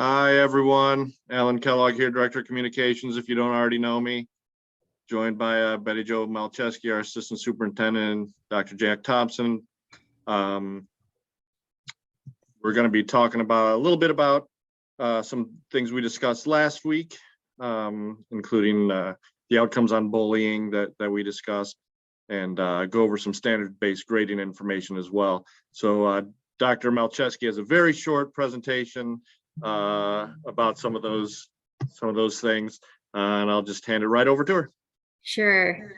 Hi, everyone. Alan Kellogg here, Director of Communications, if you don't already know me. Joined by Betty Jo Malcheski, our Assistant Superintendent, and Dr. Jack Thompson. We're going to be talking about a little bit about some things we discussed last week, including the outcomes on bullying that we discussed, and go over some standard-based grading information as well. So Dr. Malcheski has a very short presentation about some of those things, and I'll just hand it right over to her. Sure.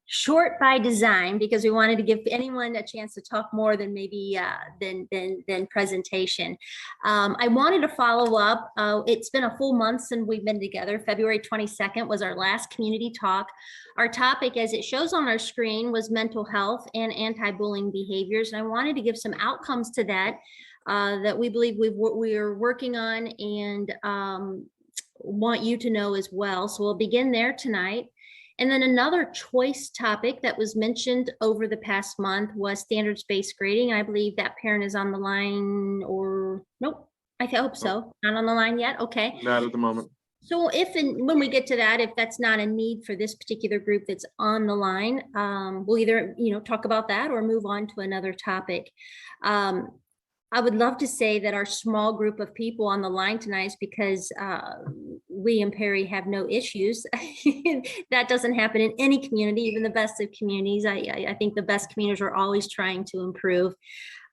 Short by design, because we wanted to give anyone a chance to talk more than maybe than presentation. I wanted to follow up. It's been a full month since we've been together. February 22nd was our last community talk. Our topic, as it shows on our screen, was mental health and anti-bullying behaviors. And I wanted to give some outcomes to that that we believe we are working on and want you to know as well. So we'll begin there tonight. And then another choice topic that was mentioned over the past month was standards-based grading. I believe that parent is on the line, or nope, I hope so. Not on the line yet. Okay. Not at the moment. So if and when we get to that, if that's not a need for this particular group that's on the line, we'll either talk about that or move on to another topic. I would love to say that our small group of people on the line tonight is because we in Perry have no issues. That doesn't happen in any community, even the best of communities. I think the best communities are always trying to improve.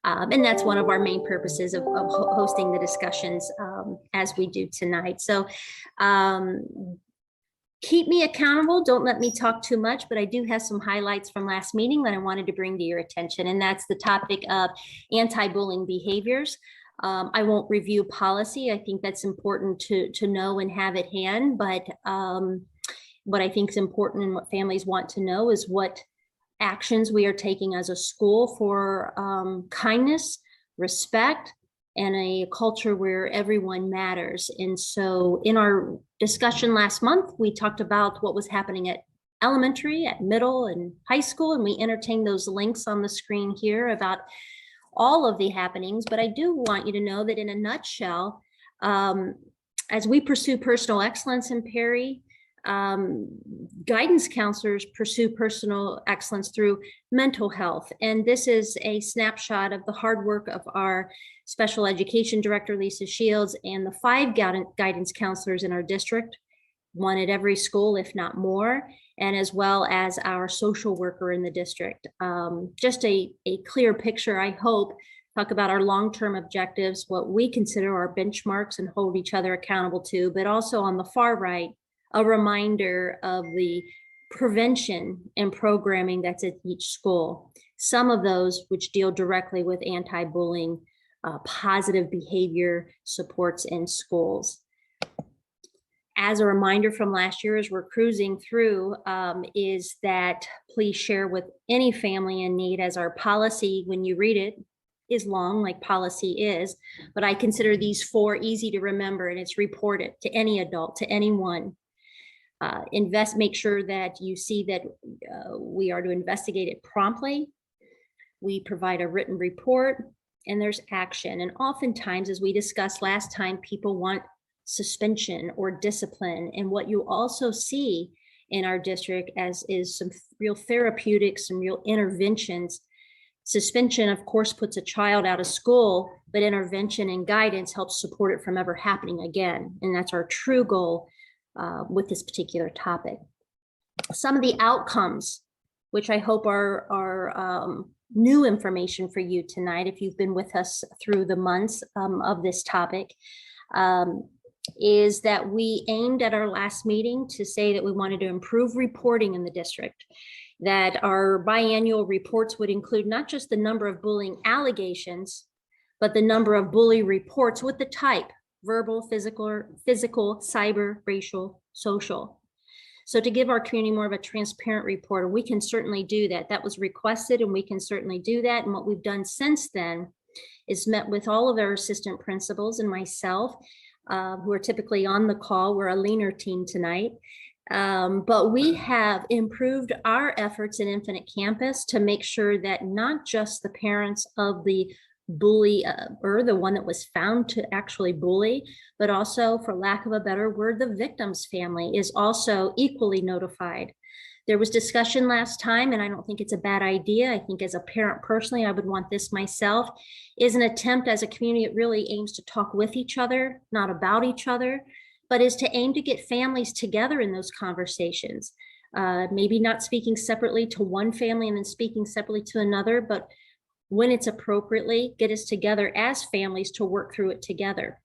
And that's one of our main purposes of hosting the discussions as we do tonight. So keep me accountable. Don't let me talk too much, but I do have some highlights from last meeting that I wanted to bring to your attention. And that's the topic of anti-bullying behaviors. I won't review policy. I think that's important to know and have at hand. But what I think is important and what families want to know is what actions we are taking as a school for kindness, respect, and a culture where everyone matters. And so in our discussion last month, we talked about what was happening at elementary, at middle, and high school, and we entertained those links on the screen here about all of the happenings. But I do want you to know that in a nutshell, as we pursue personal excellence in Perry, guidance counselors pursue personal excellence through mental health. And this is a snapshot of the hard work of our special education director, Lisa Shields, and the 5 guidance counselors in our district, one at every school, if not more, and as well as our social worker in the district. Just a clear picture, I hope, talk about our long-term objectives, what we consider our benchmarks and hold each other accountable to, but also on the far right, a reminder of the prevention and programming that's at each school. Some of those which deal directly with anti-bullying, positive behavior supports in schools. As a reminder from last year, as we're cruising through, is that please share with any family in need, as our policy, when you read it, is long, like policy is, but I consider these 4 easy to remember, and it's report it to any adult, to anyone. Make sure that you see that we are to investigate it promptly. We provide a written report, and there's action. And oftentimes, as we discussed last time, people want suspension or discipline. And what you also see in our district is some real therapeutics, some real interventions. Suspension, of course, puts a child out of school, but intervention and guidance helps support it from ever happening again. And that's our true goal with this particular topic. Some of the outcomes, which I hope are new information for you tonight, if you've been with us through the months of this topic, is that we aimed at our last meeting to say that we wanted to improve reporting in the district, that our biannual reports would include not just the number of bullying allegations, but the number of bully reports with the type: verbal, physical, cyber, racial, social. So to give our community more of a transparent report, and we can certainly do that. That was requested, and we can certainly do that. And what we've done since then is met with all of our assistant principals and myself, who are typically on the call. We're a leaner team tonight. But we have improved our efforts in Infinite Campus to make sure that not just the parents of the bully or the one that was found to actually bully, but also, for lack of a better word, the victim's family is also equally notified. There was discussion last time, and I don't think it's a bad idea. I think as a parent personally, I would want this myself, is an attempt as a community. It really aims to talk with each other, not about each other, but is to aim to get families together in those conversations. Maybe not speaking separately to one family and then speaking separately to another, but when it's appropriately, get us together as families to work through it together.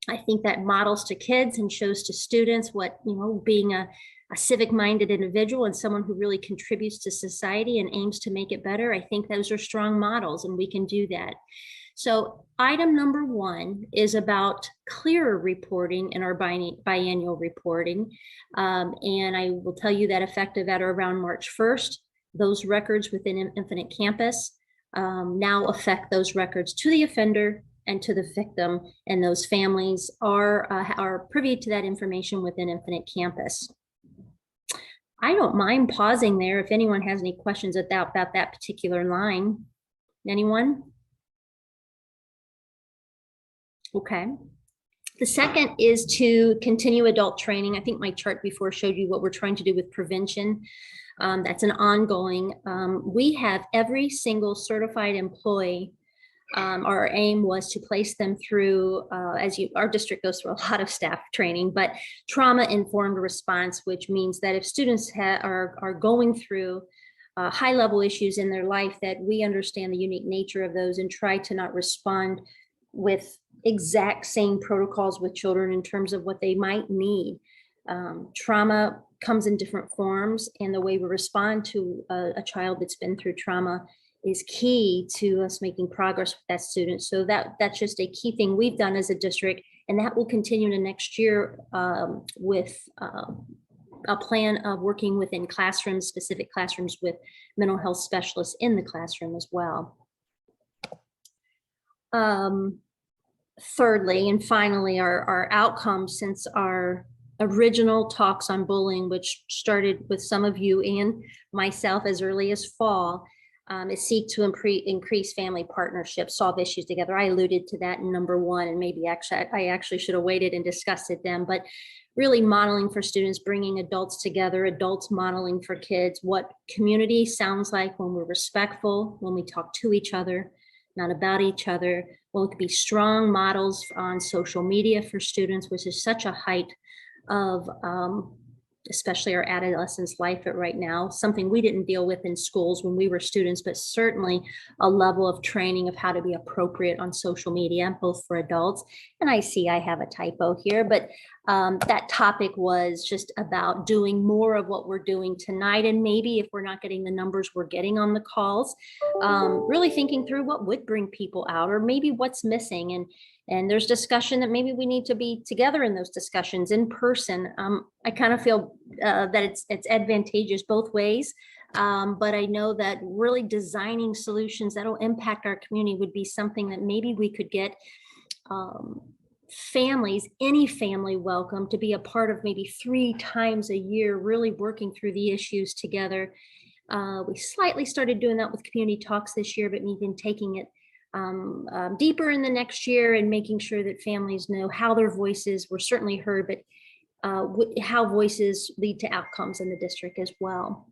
I think that models to kids and shows to students what, being a civic-minded individual and someone who really contributes to society and aims to make it better. I think those are strong models, and we can do that. So item number 1 is about clearer reporting in our biannual reporting. And I will tell you that effective at or around March 1st, those records within Infinite Campus now affect those records to the offender and to the victim, and those families are privy to that information within Infinite Campus. I don't mind pausing there if anyone has any questions about that particular line. Anyone? Okay. The second is to continue adult training. I think my chart before showed you what we're trying to do with prevention. That's an ongoing. We have every single certified employee. Our aim was to place them through, our district goes through a lot of staff training, but trauma-informed response, which means that if students are going through high-level issues in their life, that we understand the unique nature of those and try to not respond with exact same protocols with children in terms of what they might need. Trauma comes in different forms, and the way we respond to a child that's been through trauma is key to us making progress with that student. So that's just a key thing we've done as a district, and that will continue into next year with a plan of working within classrooms, specific classrooms with mental health specialists in the classroom as well. Thirdly, and finally, our outcomes since our original talks on bullying, which started with some of you and myself as early as fall, is seek to increase family partnerships, solve issues together. I alluded to that in number 1, and maybe I actually should have waited and discussed it then, but really modeling for students, bringing adults together, adults modeling for kids, what community sounds like when we're respectful, when we talk to each other, not about each other. Well, it could be strong models on social media for students, which is such a height of especially our adolescents' life at right now, something we didn't deal with in schools when we were students, but certainly a level of training of how to be appropriate on social media, both for adults. And I see I have a typo here, but that topic was just about doing more of what we're doing tonight. And maybe if we're not getting the numbers we're getting on the calls, really thinking through what would bring people out, or maybe what's missing. And there's discussion that maybe we need to be together in those discussions in person. I kind of feel that it's advantageous both ways. But I know that really designing solutions that'll impact our community would be something that maybe we could get families, any family welcome to be a part of, maybe 3 times a year, really working through the issues together. We slightly started doing that with community talks this year, but we've been taking it deeper in the next year and making sure that families know how their voices were certainly heard, but how voices lead to outcomes in the district as well.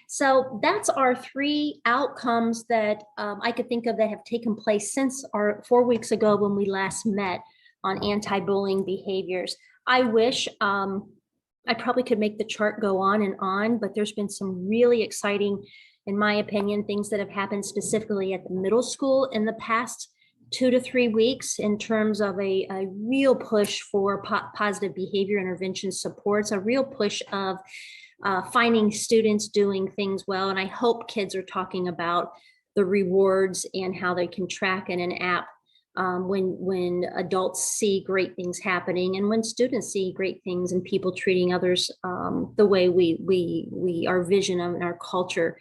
So that's our 3 outcomes that I could think of that have taken place since our 4 weeks ago when we last met on anti-bullying behaviors. I wish I probably could make the chart go on, but there's been some really exciting, in my opinion, things that have happened specifically at the middle school in the past 2 to 3 weeks in terms of a real push for positive behavior intervention supports, a real push of finding students doing things well. And I hope kids are talking about the rewards and how they can track in an app when adults see great things happening, and when students see great things and people treating others the way our vision and our culture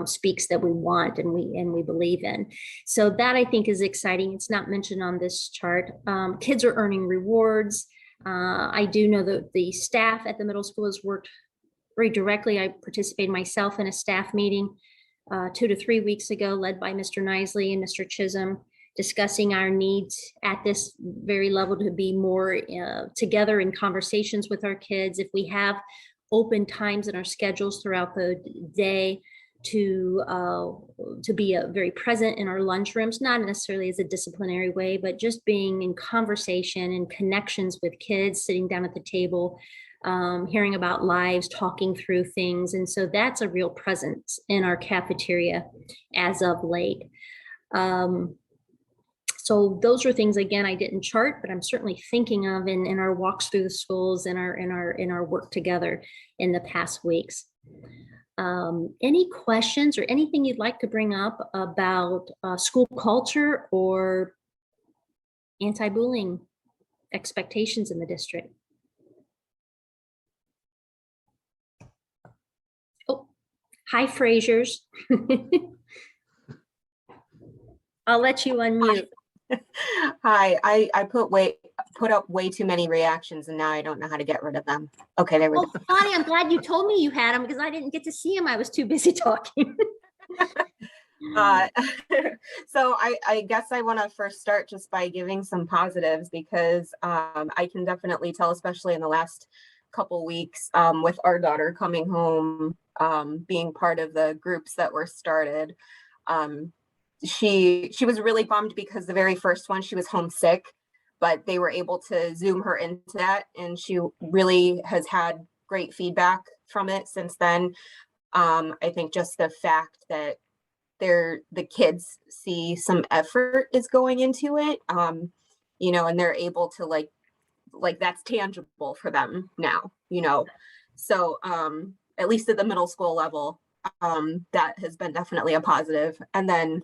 speaks that we want and we believe in. So that, I think, is exciting. It's not mentioned on this chart. Kids are earning rewards. I do know that the staff at the middle school has worked very directly. I participated myself in a staff meeting 2 to 3 weeks ago, led by Mr. Nisley and Mr. Chisholm, discussing our needs at this very level to be more together in conversations with our kids. If we have open times in our schedules throughout the day, to be very present in our lunchrooms, not necessarily as a disciplinary way, but just being in conversation and connections with kids, sitting down at the table, hearing about lives, talking through things. And so that's a real presence in our cafeteria as of late. So those are things, again, I didn't chart, but I'm certainly thinking of in our walks through the schools and our work together in the past weeks. Any questions or anything you'd like to bring up about school culture or anti-bullying expectations in the district? Oh, hi, Frasers. I'll let you unmute. Hi, I put up way too many reactions and now I don't know how to get rid of them. Okay, there we Oh, go. Bonnie, I'm glad you told me you had them because I didn't get to see them. I was too busy talking. So I guess I want to first start just by giving some positives because I can definitely tell, especially in the last couple weeks with our daughter coming home, being part of the groups that were started. She was really bummed because the very first one, she was homesick, but they were able to Zoom her into that. And she really has had great feedback from it since then. I think just the fact that the kids see some effort is going into it, you know, and they're able to like that's tangible for them now, you know. So at least at the middle school level, that has been definitely a positive. And then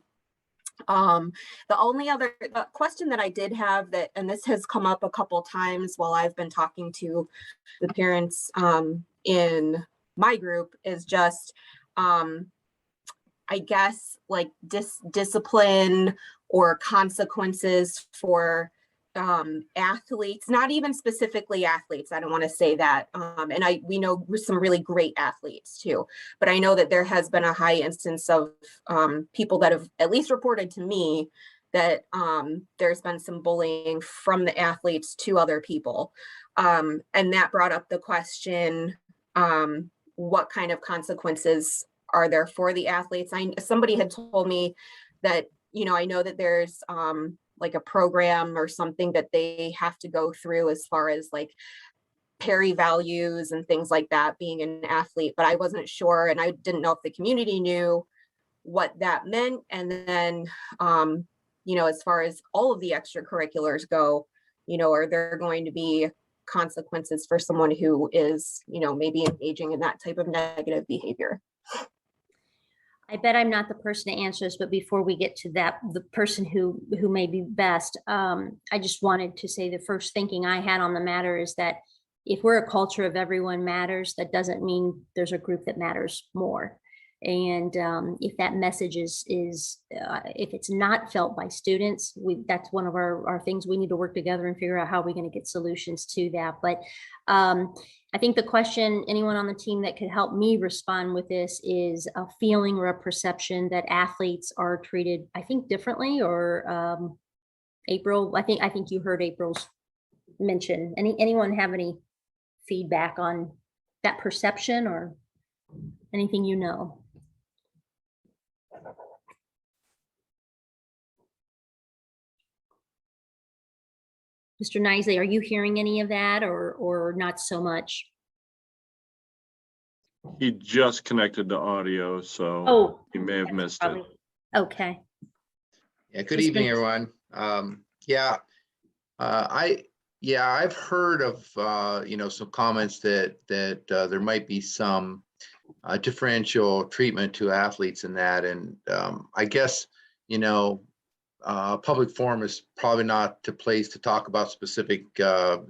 the only other question that I did have that, and this has come up a couple times while I've been talking to the parents in my group, is just, I guess, like discipline or consequences for athletes, not even specifically athletes. I don't want to say that. And we know some really great athletes too, but I know that there has been a high instance of people that have at least reported to me that there's been some bullying from the athletes to other people. And that brought up the question, what kind of consequences are there for the athletes? Somebody had told me that, you know, I know that there's like a program or something that they have to go through as far as like Perry values and things like that, being an athlete, but I wasn't sure. And I didn't know if the community knew what that meant. And then, you know, as far as all of the extracurriculars go, you know, are there going to be consequences for someone who is, you know, maybe engaging in that type of negative behavior? I bet I'm not the person to answer this, but before we get to that, the person who may be best, I just wanted to say the first thinking I had on the matter is that if we're a culture of everyone matters, that doesn't mean there's a group that matters more. And if that message is if it's not felt by students, that's one of our things we need to work together and figure out how we're going to get solutions to that. But I think the question, anyone on the team that could help me respond with this, is a feeling or a perception that athletes are treated, I think, differently. Or April, I think you heard April's mention. Anyone have any feedback on that perception or anything you know? Mr. Knisely, are you hearing any of that or not so much? He just connected to audio, so Oh, you may have missed it. okay. Yeah, good evening, everyone. I've heard of you know, some comments that there might be some differential treatment to athletes in that, and I guess, you know, public forum is probably not the place to talk about specific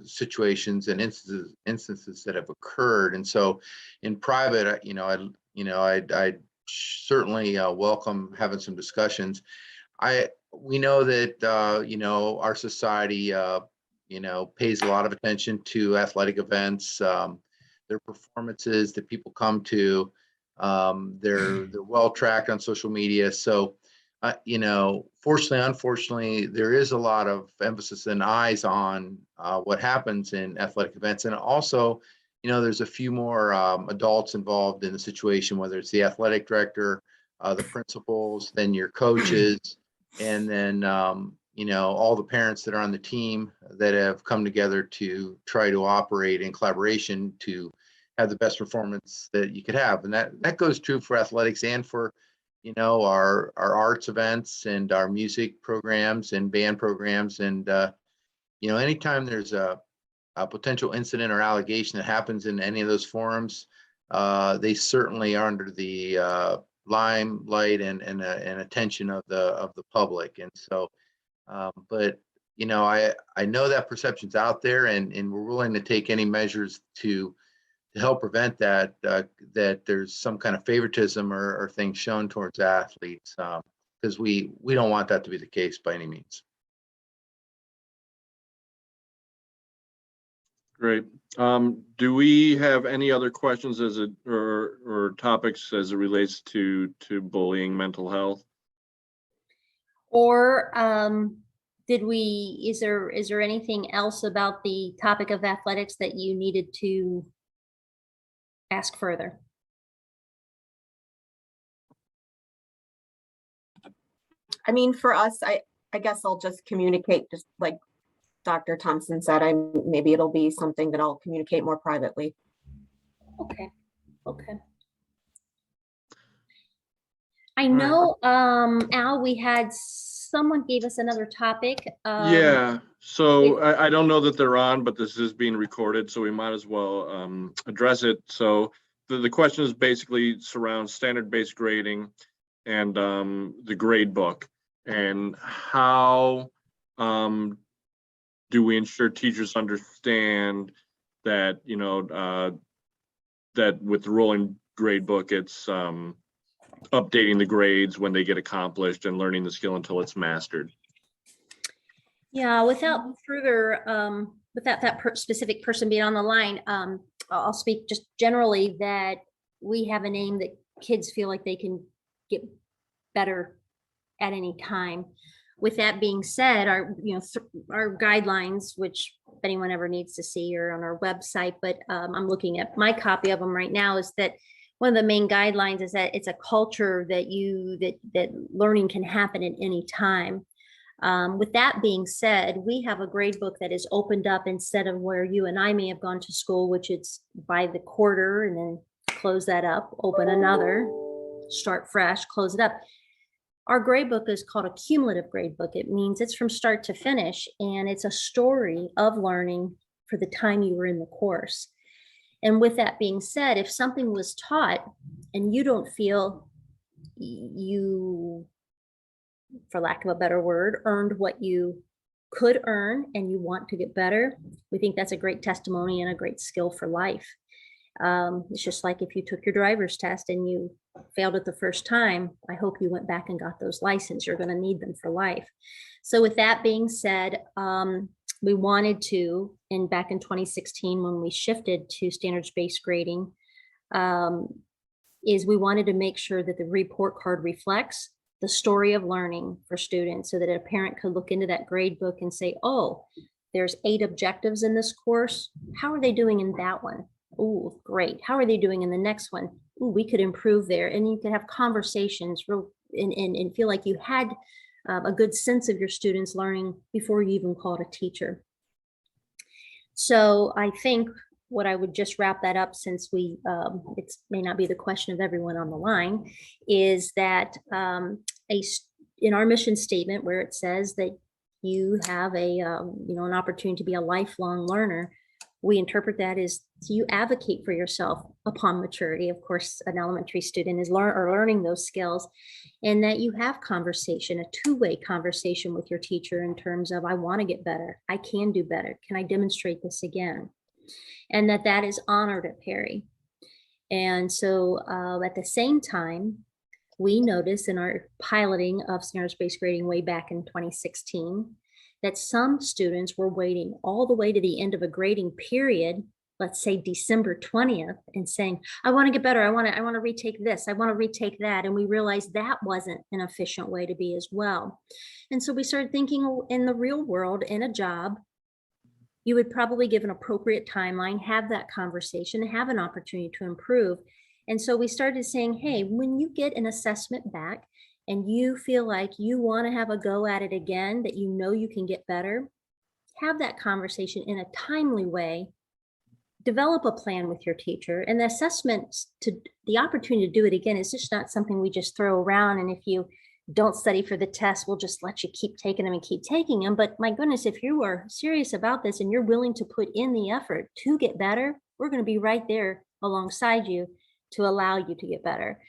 situations and instances that have occurred. And so, in private, I'd certainly welcome having some discussions. We know that you know, our society you know, pays a lot of attention to athletic events, their performances that people come to. They're well tracked on social media. So fortunately, unfortunately, there is a lot of emphasis and eyes on what happens in athletic events. And also, there's a few more adults involved in the situation, whether it's the athletic director, the principals, then your coaches, and then, all the parents that are on the team that have come together to try to operate in collaboration to have the best performance that you could have. And that goes true for athletics and for our arts events and our music programs and band programs. And, anytime there's a potential incident or allegation that happens in any of those forums, they certainly are under the limelight and attention of the public. And so, but, I know that perception's out there, and we're willing to take any measures to help prevent that, that there's some kind of favoritism or things shown towards athletes, because we don't want that to be the case by any means. Great. Do we have any other questions or topics as it relates to bullying, mental health? Or is there anything else about the topic of athletics that you needed to ask further? I mean, for us, I guess I'll just communicate, just like Dr. Thompson said, maybe it'll be something that I'll communicate more privately. Okay. I know, Al, we had someone gave us another topic. Yeah, so I don't know that they're on, but this is being recorded, so we might as well address it. So the question is basically surrounds standard-based grading and the grade book, and how do we ensure teachers understand that, that with the rolling grade book, it's updating the grades when they get accomplished and learning the skill until it's mastered. Yeah, without further, without that specific person being on the line, I'll speak just generally that we have a name that kids feel like they can get better at any time. With that being said, our guidelines, which if anyone ever needs to see, are on our website, but I'm looking at my copy of them right now, is that one of the main guidelines is that it's a culture that learning can happen at any time. With that being said, we have a grade book that is opened up instead of where you and I may have gone to school, which it's by the quarter and then close that up, open another, start fresh, close it up. Our grade book is called a cumulative grade book. It means it's from start to finish, and it's a story of learning for the time you were in the course. And with that being said, if something was taught and you don't feel you, for lack of a better word, earned what you could earn and you want to get better, we think that's a great testimony and a great skill for life. It's just like if you took your driver's test and you failed it the first time, I hope you went back and got those licenses. You're going to need them for life. So with that being said, we wanted to, and back in 2016, when we shifted to standards-based grading, is we wanted to make sure that the report card reflects the story of learning for students, so that a parent could look into that grade book and say, oh, there's 8 objectives in this course. How are they doing in that one? Oh, great. How are they doing in the next one? Ooh, we could improve there. And you could have conversations and feel like you had a good sense of your students learning before you even called a teacher. So I think what I would just wrap that up, since it may not be the question of everyone on the line, is that in our mission statement, where it says that you have an opportunity to be a lifelong learner, we interpret that as you advocate for yourself upon maturity. Of course, an elementary student is learning those skills, and that you have conversation, a two-way conversation with your teacher in terms of, I want to get better. I can do better. Can I demonstrate this again? And that is honored at Perry. And so at the same time, we noticed in our piloting of standards-based grading way back in 2016, that some students were waiting all the way to the end of a grading period let's say December 20th and saying, I want to get better. I want to retake this. I want to retake that. And we realized that wasn't an efficient way to be as well. And so we started thinking, in the real world, in a job, you would probably give an appropriate timeline, have that conversation, have an opportunity to improve. And so we started saying, hey, when you get an assessment back and you feel like you want to have a go at it again, that you know you can get better, have that conversation in a timely way, develop a plan with your teacher. And the assessment, to the opportunity to do it again, is just not something we just throw around. And if you don't study for the test, we'll just let you keep taking them and keep taking them. But my goodness, if you are serious about this and you're willing to put in the effort to get better, we're going to be right there alongside you to allow you to get better.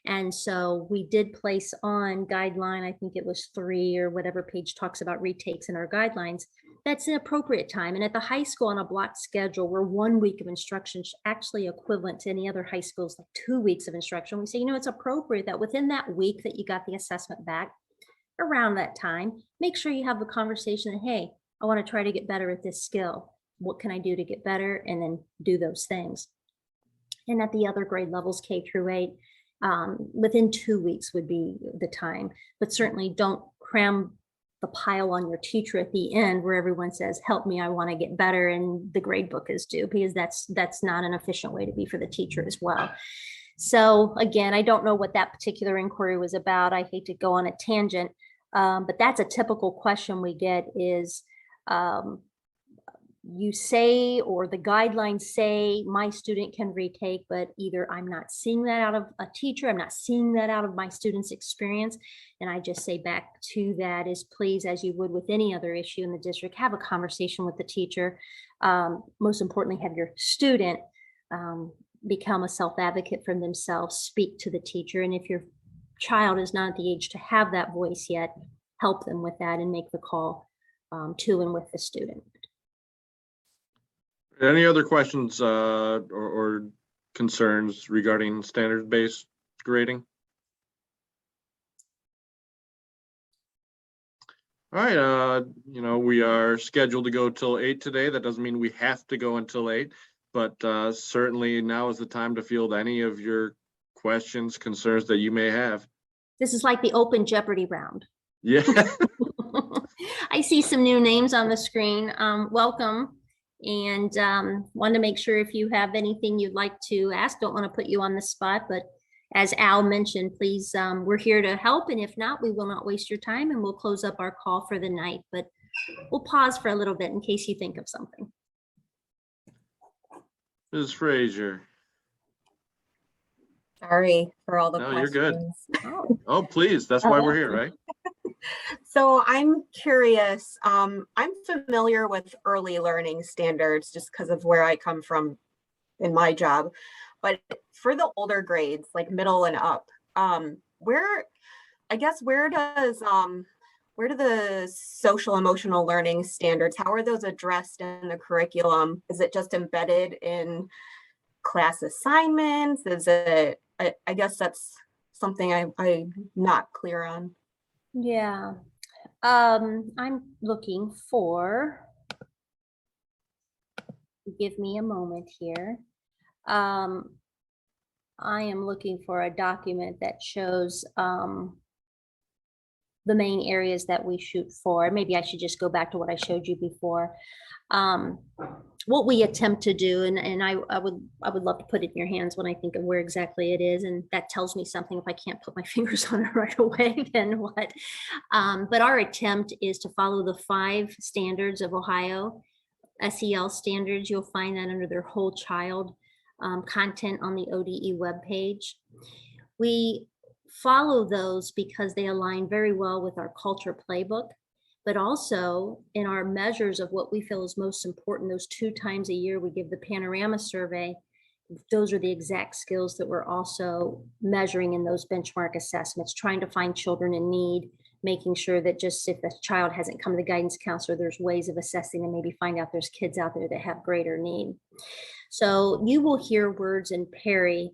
And so we did place on guideline, I think it was 3 or whatever page talks about retakes in our guidelines. That's an appropriate time. And at the high school on a block schedule, where 1 week of instruction is actually equivalent to any other high schools, like 2 weeks of instruction. We say, it's appropriate that within that week that you got the assessment back, around that time, make sure you have a conversation that, hey, I want to try to get better at this skill. What can I do to get better? And then do those things. And at the other grade levels, K through 8, within 2 weeks would be the time. But certainly don't cram the pile on your teacher at the end where everyone says, help me, I want to get better, and the grade book is due, because that's not an efficient way to be for the teacher as well. So again, I don't know what that particular inquiry was about. I hate to go on a tangent, but that's a typical question we get is, you say, or the guidelines say my student can retake, but either I'm not seeing that out of a teacher, I'm not seeing that out of my student's experience. And I just say back to that is, please, as you would with any other issue in the district, have a conversation with the teacher. Most importantly, have your student become a self-advocate for themselves, speak to the teacher. And if your child is not at the age to have that voice yet, help them with that and make the call to and with the student. Any other questions or concerns regarding standards-based grading? All right, we are scheduled to go till 8 today. That doesn't mean we have to go until 8, but certainly now is the time to field any of your questions, concerns that you may have. This is like the open Jeopardy round. Yeah. I see some new names on the screen. Welcome. And want to make sure if you have anything you'd like to ask, don't want to put you on the spot, but as Al mentioned, please, we're here to help. And if not, we will not waste your time, and we'll close up our call for the night, but we'll pause for a little bit in case you think of something. Ms. Frazier. Sorry for all the No, questions. you're good. Oh, please. That's why we're here, right? So I'm curious, I'm familiar with early learning standards just because of where I come from in my job. But for the older grades, like middle and up, where do the social emotional learning standards, how are those addressed in the curriculum? Is it just embedded in class assignments? Is it, I guess that's something I'm not clear on. Yeah, I'm looking for, give me a moment here. I am looking for a document that shows the main areas that we shoot for. Maybe I should just go back to what I showed you before. What we attempt to do, and I would love to put it in your hands when I think of where exactly it is, and that tells me something. If I can't put my fingers on it right away, then what? But our attempt is to follow the 5 standards of Ohio, SEL standards. You'll find that under their whole child content on the ODE webpage. We follow those because they align very well with our culture playbook, but also in our measures of what we feel is most important. Those 2 times a year we give the panorama survey. Those are the exact skills that we're also measuring in those benchmark assessments, trying to find children in need, making sure that just if the child hasn't come to the guidance counselor, there's ways of assessing and maybe find out there's kids out there that have greater need. So you will hear words in Perry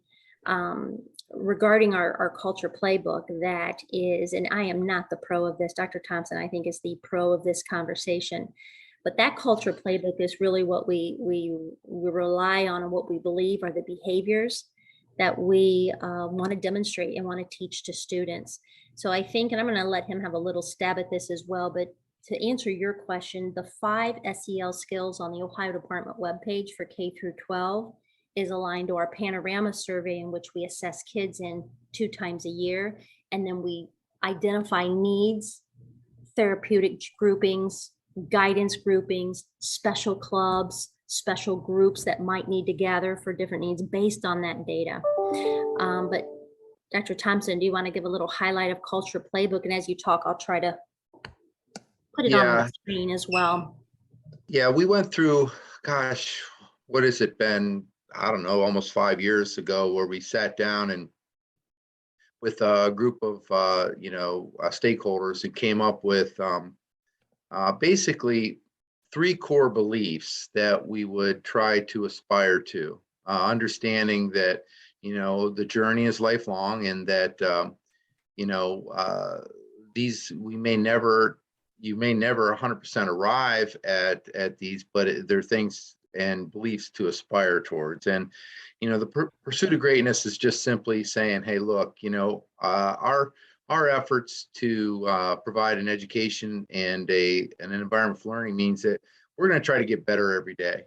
regarding our culture playbook that is, and I am not the pro of this, Dr. Thompson, I think, is the pro of this conversation. But that culture playbook is really what we rely on, and what we believe are the behaviors that we want to demonstrate and want to teach to students. So I think, and I'm going to let him have a little stab at this as well, but to answer your question, the 5 SEL skills on the Ohio Department webpage for K through 12 is aligned to our Panorama survey, in which we assess kids in 2 times a year. And then we identify needs, therapeutic groupings, guidance groupings, special clubs, special groups that might need to gather for different needs based on that data. But Dr. Thompson, do you want to give a little highlight of Culture Playbook? And as you talk, I'll try to put it on Yeah. the screen as well. Yeah, we went through, gosh, what has it been? I don't know, almost 5 years ago, where we sat down and with a group of, stakeholders, and came up with basically 3 core beliefs that we would try to aspire to. Understanding that, the journey is lifelong, and that, you may never 100% arrive at these, but they're things and beliefs to aspire towards. And, the pursuit of greatness is just simply saying, hey, look, our efforts to provide an education and an environment for learning means that we're going to try to get better every day.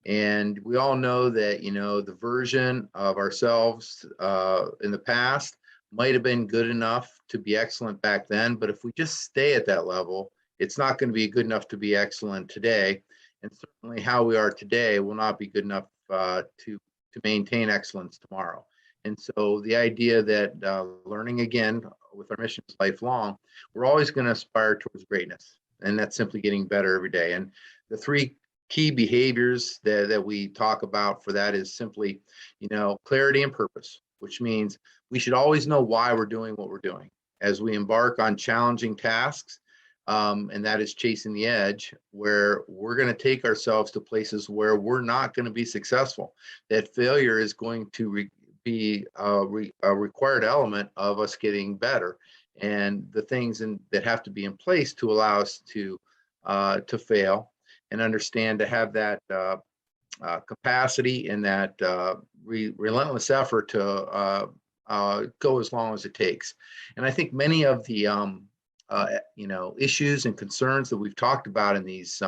And we all know that, the version of ourselves in the past might have been good enough to be excellent back then, but if we just stay at that level, it's not going to be good enough to be excellent today. And certainly how we are today will not be good enough to maintain excellence tomorrow. And so the idea that learning, again, with our mission is lifelong, we're always going to aspire towards greatness. And that's simply getting better every day. And the 3 key behaviors that we talk about for that is simply, clarity and purpose, which means we should always know why we're doing what we're doing as we embark on challenging tasks. And that is chasing the edge, where we're going to take ourselves to places where we're not going to be successful. That failure is going to be a required element of us getting better, and the things that have to be in place to allow us to fail, and understand to have that capacity and that relentless effort to go as long as it takes. And I think many of the issues and concerns that we've talked about in these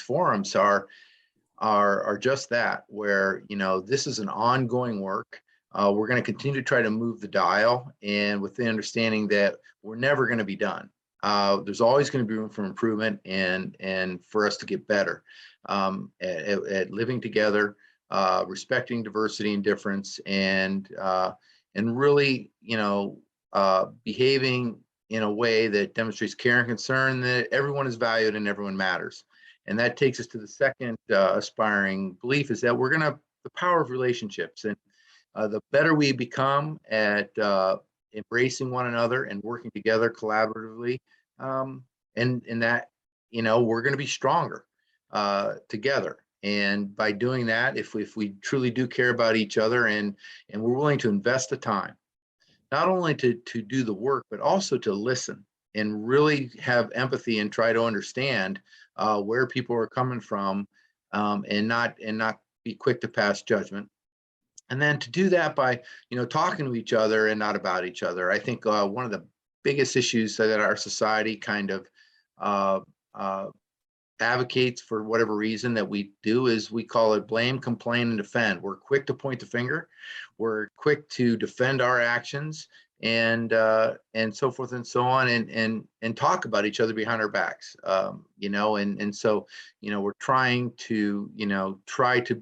forums are just that, where this is an ongoing work. We're going to continue to try to move the dial, and with the understanding that we're never going to be done. There's always going to be room for improvement and for us to get better at living together, respecting diversity and difference, and really behaving in a way that demonstrates care and concern that everyone is valued and everyone matters. And that takes us to the second aspiring belief, is that the power of relationships. And the better we become at embracing one another and working together collaboratively, and that, we're going to be stronger together. And by doing that, if we truly do care about each other, and we're willing to invest the time, not only to do the work, but also to listen and really have empathy and try to understand where people are coming from, and not be quick to pass judgment. And then to do that by, talking to each other and not about each other. I think one of the biggest issues that our society kind of advocates, for whatever reason, that we do, is we call it blame, complain, and defend. We're quick to point the finger. We're quick to defend our actions, and so forth and so on, and talk about each other behind our backs. And so we're trying to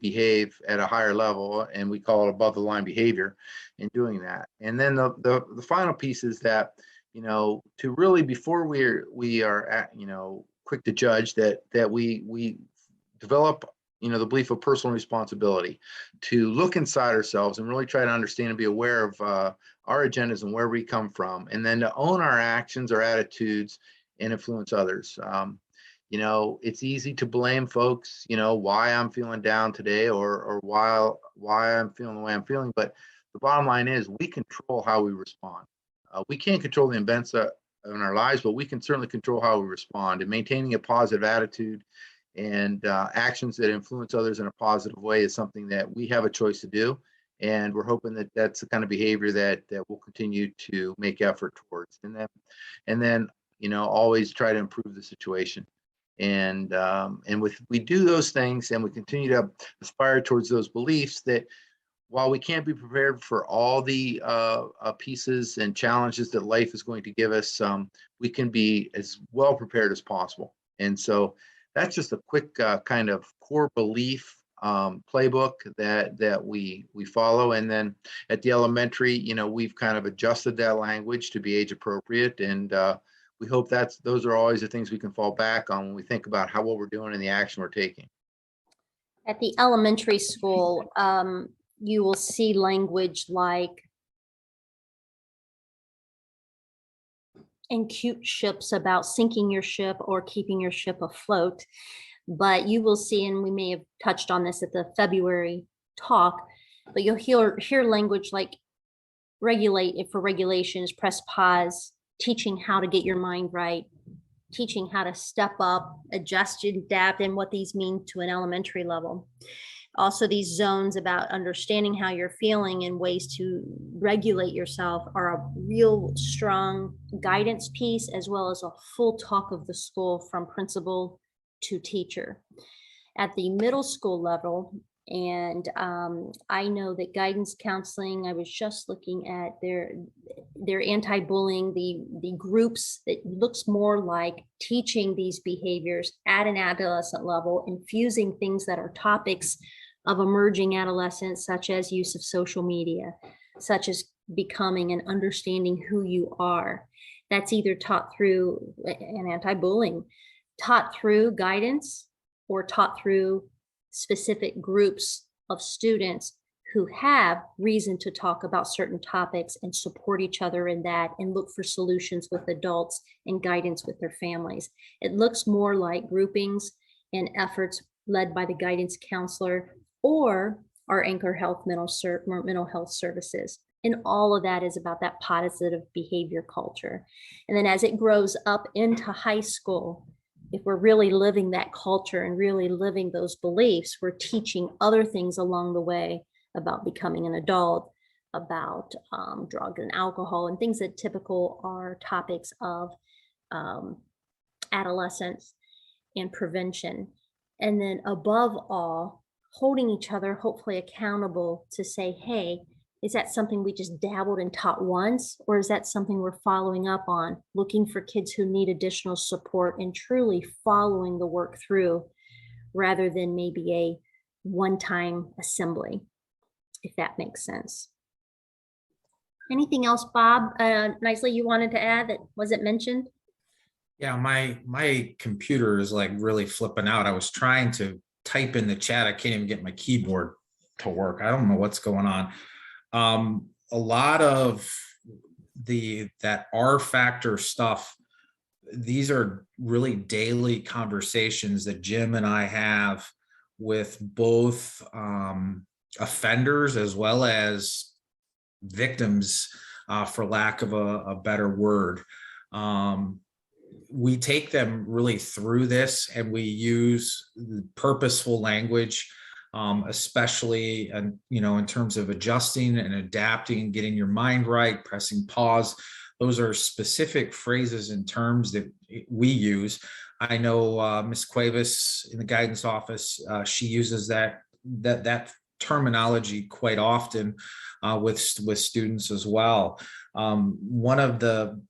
behave at a higher level, and we call it above the line behavior in doing that. And then the final piece is that to really, before we are at quick to judge, that we develop the belief of personal responsibility, to look inside ourselves and really try to understand and be aware of our agendas and where we come from, and then to own our actions, our attitudes, and influence others. It's easy to blame folks, why I'm feeling down today, or why I'm feeling the way I'm feeling. But the bottom line is, we control how we respond. We can't control the events in our lives, but we can certainly control how we respond, and maintaining a positive attitude and actions that influence others in a positive way is something that we have a choice to do. And we're hoping that that's the kind of behavior that we'll continue to make effort towards. And then, always try to improve the situation. And we do those things and we continue to aspire towards those beliefs, that while we can't be prepared for all the pieces and challenges that life is going to give us, we can be as well prepared as possible. And so that's just a quick kind of core belief playbook that we follow. And then at the elementary, we've kind of adjusted that language to be age appropriate. And we hope those are always the things we can fall back on when we think about what we're doing and the action we're taking. At the elementary school, you will see language like and cute ships about sinking your ship or keeping your ship afloat. But you will see, and we may have touched on this at the February talk, but you'll hear language like regulate, if for regulations, press pause, teaching how to get your mind right, teaching how to step up, adjust, adapt, and what these mean to an elementary level. Also, these zones about understanding how you're feeling and ways to regulate yourself are a real strong guidance piece, as well as a full talk of the school from principal to teacher. At the middle school level, and I know that guidance counseling, I was just looking at their anti-bullying, the groups that looks more like teaching these behaviors at an adolescent level, infusing things that are topics of emerging adolescence, such as use of social media, such as becoming and understanding who you are. That's either taught through an anti-bullying, taught through guidance, or taught through specific groups of students who have reason to talk about certain topics and support each other in that, and look for solutions with adults and guidance with their families. It looks more like groupings and efforts led by the guidance counselor or our Anchor Health mental health services. And all of that is about that positive behavior culture. And then as it grows up into high school, if we're really living that culture and really living those beliefs, we're teaching other things along the way about becoming an adult, about drugs and alcohol, and things that typical are topics of adolescence and prevention. And then above all, holding each other hopefully accountable to say, hey, is that something we just dabbled and taught once, or is that something we're following up on, looking for kids who need additional support and truly following the work through, rather than maybe a one-time assembly, if that makes sense. Anything else, Bob, Nicely, you wanted to add that wasn't mentioned? Yeah, my computer is like really flipping out. I was trying to type in the chat. I can't even get my keyboard to work. I don't know what's going on. A lot of that R factor stuff, these are really daily conversations that Jim and I have with both offenders as well as victims, for lack of a better word. We take them really through this, and we use purposeful language, especially in terms of adjusting and adapting, getting your mind right, pressing pause. Those are specific phrases and terms that we use. I know Ms. Cuevas in the guidance office, she uses that terminology quite often with students as well. One of the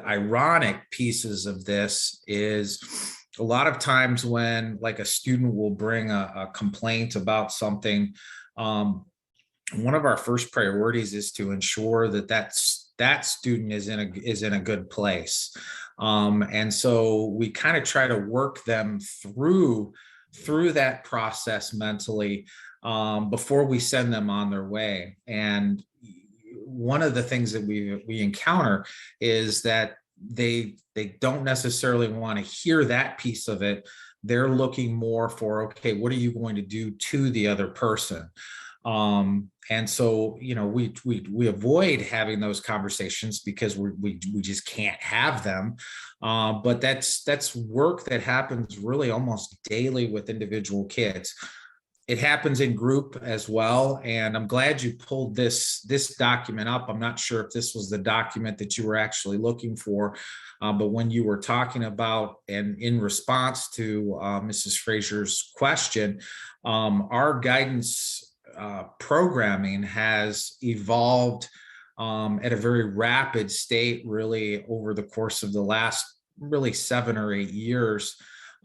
ironic pieces of this is a lot of times when like a student will bring a complaint about something, one of our first priorities is to ensure that student is in a good place. And so we kind of try to work them through that process mentally before we send them on their way. And one of the things that we encounter is that they don't necessarily want to hear that piece of it. They're looking more for, okay, what are you going to do to the other person? And so, we avoid having those conversations because we just can't have them. But that's work that happens really almost daily with individual kids. It happens in group as well. And I'm glad you pulled this document up. I'm not sure if this was the document that you were actually looking for, but when you were talking about, and in response to Mrs. Fraser's question, our guidance programming has evolved at a very rapid state, really over the course of the last really 7 or 8 years.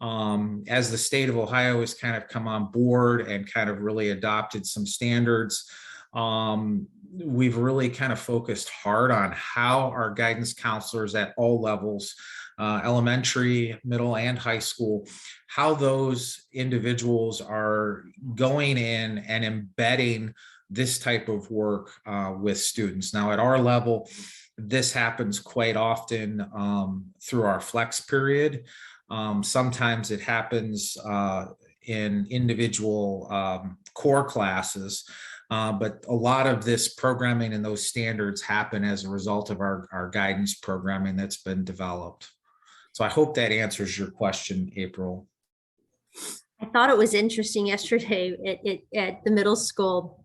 As the state of Ohio has kind of come on board and kind of really adopted some standards, we've really kind of focused hard on how our guidance counselors at all levels, elementary, middle, and high school, how those individuals are going in and embedding this type of work with students. Now, at our level, this happens quite often through our flex period. Sometimes it happens in individual core classes, but a lot of this programming and those standards happen as a result of our guidance programming that's been developed. So I hope that answers your question, April. I thought it was interesting yesterday at the middle school.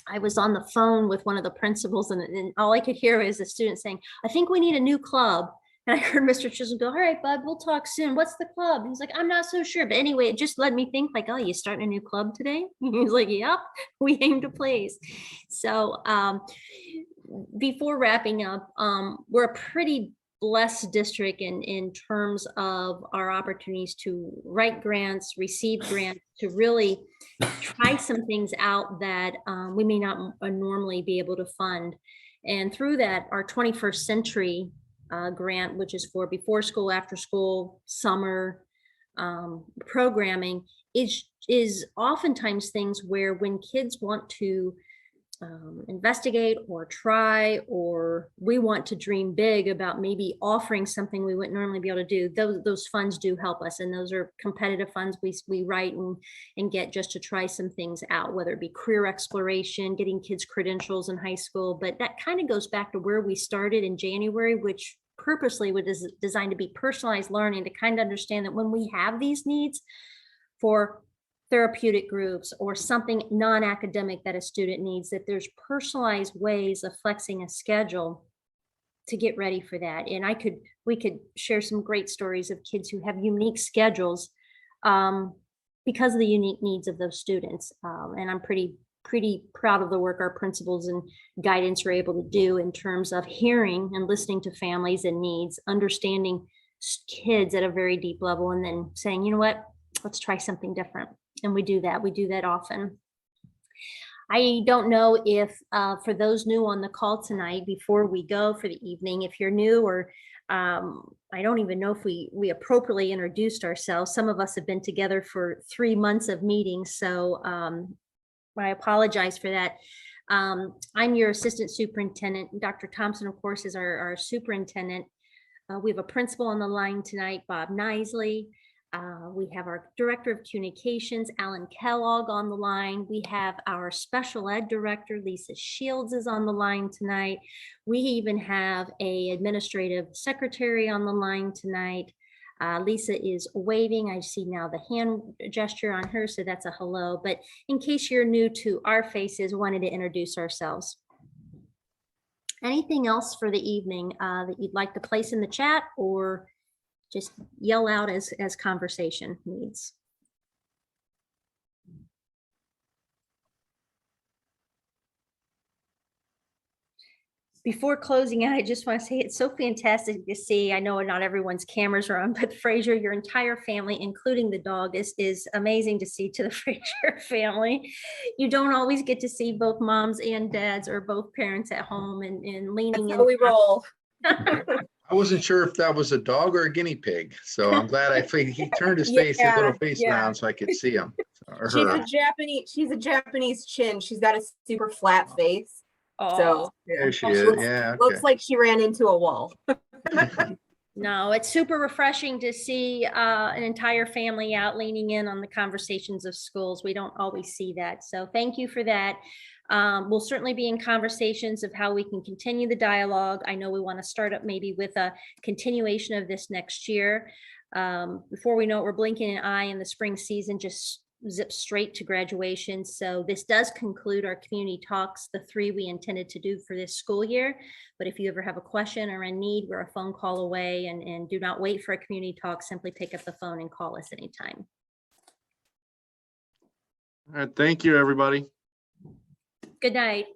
I was on the phone with one of the principals, and all I could hear was the student saying, "I think we need a new club." And I heard Mr. Chisholm go, "All right, bud, we'll talk soon. What's the club?" And he's like, "I'm not so sure." But anyway, it just led me think like, "Oh, you starting a new club today?" He's like, "Yep, we aim to place." So before wrapping up, we're a pretty blessed district in terms of our opportunities to write grants, receive grants, to really try some things out that we may not normally be able to fund. And through that, our 21st Century grant, which is for before school, after school, summer programming, is oftentimes things where when kids want to investigate or try, or we want to dream big about maybe offering something we wouldn't normally be able to do, those funds do help us. And those are competitive funds we write and get just to try some things out, whether it be career exploration, getting kids credentials in high school. But that kind of goes back to where we started in January, which purposely was designed to be personalized learning, to kind of understand that when we have these needs for therapeutic groups or something non-academic that a student needs, that there's personalized ways of flexing a schedule to get ready for that. And we could share some great stories of kids who have unique schedules because of the unique needs of those students. And I'm pretty proud of the work our principals and guidance are able to do in terms of hearing and listening to families and needs, understanding kids at a very deep level, and then saying, "You know what, let's try something different." And we do that often. I don't know if for those new on the call tonight, before we go for the evening, if you're new, or I don't even know if we appropriately introduced ourselves. Some of us have been together for 3 months of meetings, so I apologize for that. I'm your assistant superintendent. Dr. Thompson, of course, is our superintendent. We have a principal on the line tonight, Bob Nisley. We have our director of communications, Alan Kellogg, on the line. We have our special ed director, Lisa Shields, is on the line tonight. We even have an administrative secretary on the line tonight. Lisa is waving. I see now the hand gesture on her, so that's a hello. But in case you're new to our faces, wanted to introduce ourselves. Anything else for the evening that you'd like to place in the chat, or just yell out as conversation needs? Before closing out, I just want to say it's so fantastic to see. I know not everyone's cameras are on, but Fraser, your entire family, including the dog, is amazing to see to the Fraser family. You don't always get to see both moms and dads or both parents at home and leaning in. That's how we roll. I wasn't sure if that was a dog or a guinea pig, so I'm glad he turned his face, his little face around so I could see him. Or her. She's a Japanese chin. She's got a super flat face. Oh, So There she she is. looks, Yeah. looks Okay. like she ran into a wall. No, it's super refreshing to see an entire family out leaning in on the conversations of schools. We don't always see that. So thank you for that. We'll certainly be in conversations of how we can continue the dialogue. I know we want to start up maybe with a continuation of this next year. Before we know it, we're blinking an eye and the spring season just zips straight to graduation. So this does conclude our community talks, the 3 we intended to do for this school year. But if you ever have a question or a need, we're a phone call away, and do not wait for a community talk. Simply pick up the phone and call us anytime. All right, thank you, everybody. Good night.